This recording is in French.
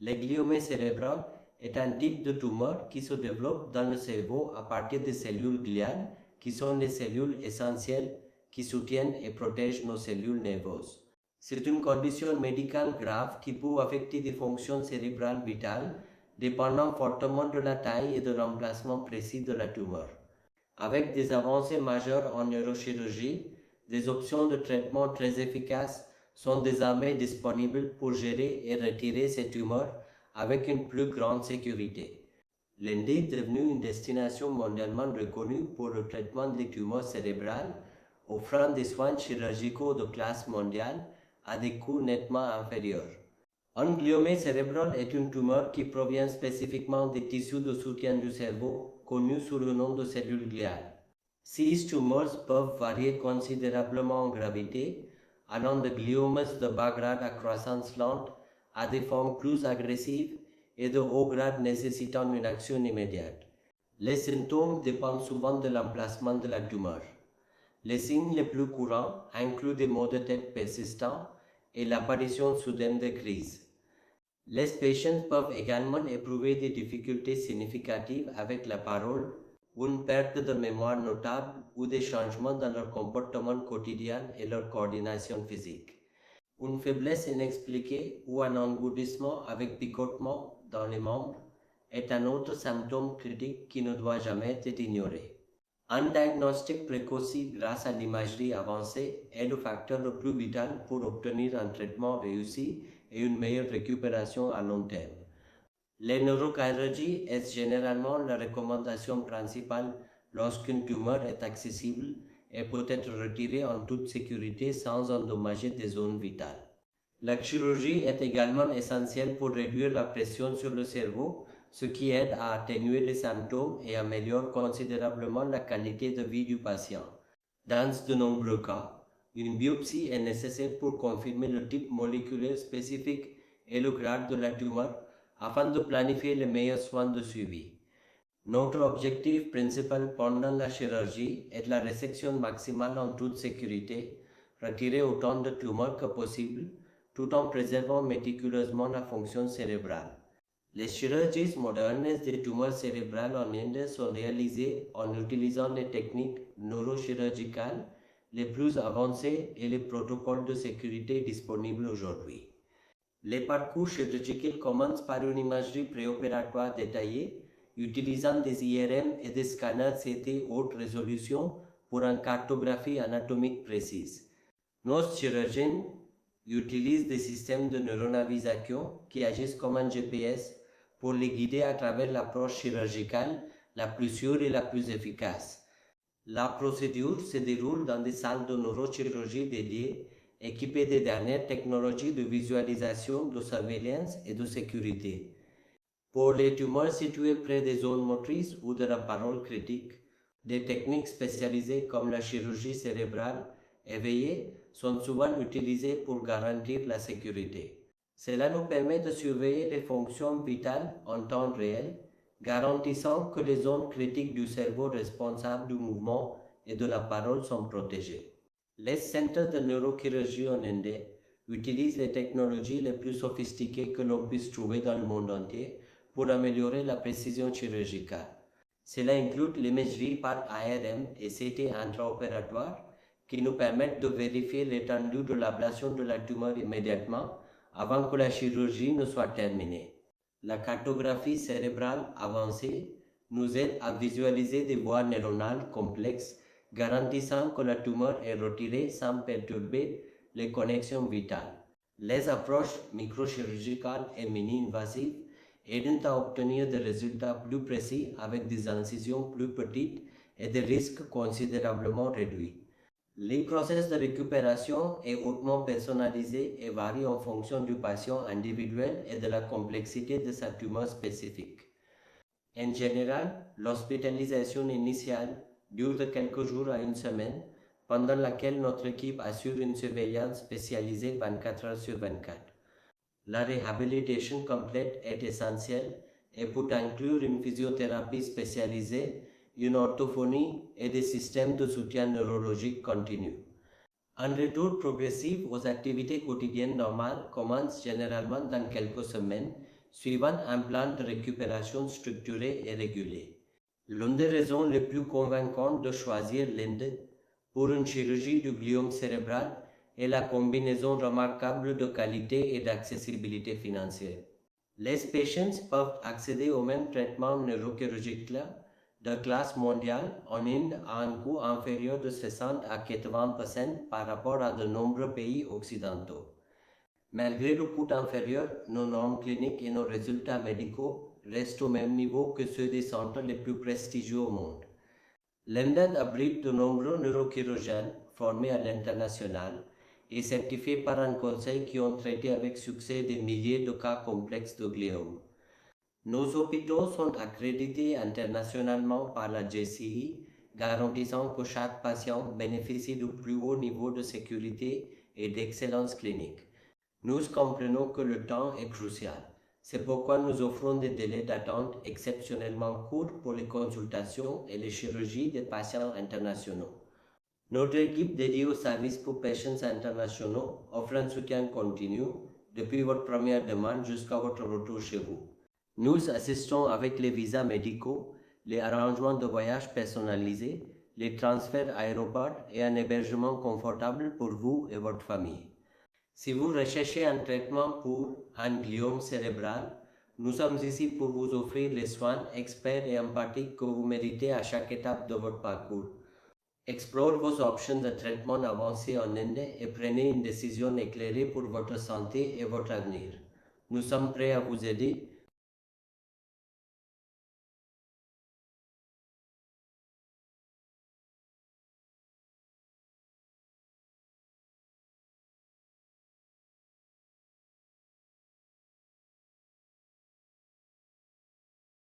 Le gliome cérébral est un type de tumeur qui se développe dans le cerveau à partir des cellules gliales, qui sont les cellules essentielles qui soutiennent et protègent nos cellules nerveuses. C'est une condition médicale grave qui peut affecter des fonctions cérébrales vitales, dépendant fortement de la taille et de l'emplacement précis de la tumeur. Avec des avancées majeures en neurochirurgie, des options de traitement très efficaces sont désormais disponibles pour gérer et retirer ces tumeurs avec une plus grande sécurité. L'Inde est devenue une destination mondialement reconnue pour le traitement des tumeurs cérébrales, offrant des soins chirurgicaux de classe mondiale à des coûts nettement inférieurs. Un gliome cérébral est une tumeur qui provient spécifiquement des tissus de soutien du cerveau, connus sous le nom de cellules gliales. Ces tumeurs peuvent varier considérablement en gravité, allant de gliomes de bas grade à croissance lente à des formes plus agressives et de haut grade nécessitant une action immédiate. Les symptômes dépendent souvent de l'emplacement de la tumeur. Les signes les plus courants incluent des maux de tête persistants et l'apparition soudaine de crises. Les patients peuvent également éprouver des difficultés significatives avec la parole, une perte de mémoire notable ou des changements dans leur comportement quotidien et leur coordination physique. Une faiblesse inexpliquée ou un engourdissement avec picotement dans les membres est un autre symptôme critique qui ne doit jamais être ignoré. Un diagnostic précoce grâce à l'imagerie avancée est le facteur le plus vital pour obtenir un traitement réussi et une meilleure récupération à long terme. Les neurochirurgies est généralement la recommandation principale lorsqu'une tumeur est accessible et peut être retirée en toute sécurité sans endommager des zones vitales. La chirurgie est également essentielle pour réduire la pression sur le cerveau, ce qui aide à atténuer les symptômes et améliore considérablement la qualité de vie du patient. Dans de nombreux cas, une biopsie est nécessaire pour confirmer le type moléculaire spécifique et le grade de la tumeur afin de planifier les meilleurs soins de suivi. Notre objectif principal pendant la chirurgie est la résection maximale en toute sécurité, retirer autant de tumeurs que possible, tout en préservant méticuleusement la fonction cérébrale. Les chirurgies modernes des tumeurs cérébrales en Inde sont réalisées en utilisant les techniques neurochirurgicales les plus avancées et les protocoles de sécurité disponibles aujourd'hui. Les parcours chirurgicaux commencent par une imagerie préopératoire détaillée, utilisant des IRM et des scanners CT haute résolution pour une cartographie anatomique précise. Nos chirurgiens utilisent des systèmes de neuronavigation qui agissent comme un GPS pour les guider à travers l'approche chirurgicale la plus sûre et la plus efficace. La procédure se déroule dans des salles de neurochirurgie dédiées, équipées des dernières technologies de visualisation, de surveillance et de sécurité. Pour les tumeurs situées près des zones motrices ou de la parole critique, des techniques spécialisées comme la chirurgie cérébrale éveillée sont souvent utilisées pour garantir la sécurité. Cela nous permet de surveiller les fonctions vitales en temps réel, garantissant que les zones critiques du cerveau responsables du mouvement et de la parole sont protégées. Les centres de neurochirurgie en Inde utilisent les technologies les plus sophistiquées que l'on puisse trouver dans le monde entier pour améliorer la précision chirurgicale. Cela inclut l'imagerie par ARM et CT intraopératoire qui nous permettent de vérifier l'étendue de l'ablation de la tumeur immédiatement avant que la chirurgie ne soit terminée. La cartographie cérébrale avancée nous aide à visualiser des voies neuronales complexes, garantissant que la tumeur est retirée sans perturber les connexions vitales. Les approches microchirurgicales et mini-invasives aident à obtenir des résultats plus précis avec des incisions plus petites et des risques considérablement réduits. Le processus de récupération est hautement personnalisé et varie en fonction du patient individuel et de la complexité de sa tumeur spécifique. En général, l'hospitalisation initiale dure de quelques jours à une semaine, pendant laquelle notre équipe assure une surveillance spécialisée 24 heures sur 24. La réhabilitation complète est essentielle et peut inclure une physiothérapie spécialisée, une orthophonie et des systèmes de soutien neurologique continu. Un retour progressif aux activités quotidiennes normales commence généralement dans quelques semaines, suivant un plan de récupération structuré et régulé. L'une des raisons les plus convaincantes de choisir l'Inde pour une chirurgie du gliome cérébral est la combinaison remarquable de qualité et d'accessibilité financière. Les patients peuvent accéder au même traitement neurochirurgical de classe mondiale en Inde à un coût inférieur de 60 à 80% par rapport à de nombreux pays occidentaux. Malgré le coût inférieur, nos normes cliniques et nos résultats médicaux restent au même niveau que ceux des centres les plus prestigieux au monde. L'Inde abrite de nombreux neurochirurgiens formés à l'international et certifiés par un conseil qui ont traité avec succès des milliers de cas complexes de gliome. Nos hôpitaux sont accrédités internationalement par la JCI, garantissant que chaque patient bénéficie du plus haut niveau de sécurité et d'excellence clinique. Nous comprenons que le temps est crucial. C'est pourquoi nous offrons des délais d'attente exceptionnellement courts pour les consultations et les chirurgies des patients internationaux. Notre équipe dédiée aux services pour patients internationaux offre un soutien continu depuis votre première demande jusqu'à votre retour chez vous. Nous assistons avec les visas médicaux, les arrangements de voyage personnalisés, les transferts aéroports et un hébergement confortable pour vous et votre famille. Si vous recherchez un traitement pour un gliome cérébral, nous sommes ici pour vous offrir les soins experts et empathiques que vous méritez à chaque étape de votre parcours. Explorez vos options de traitement avancées en Inde et prenez une décision éclairée pour votre santé et votre avenir. Nous sommes prêts à vous aider.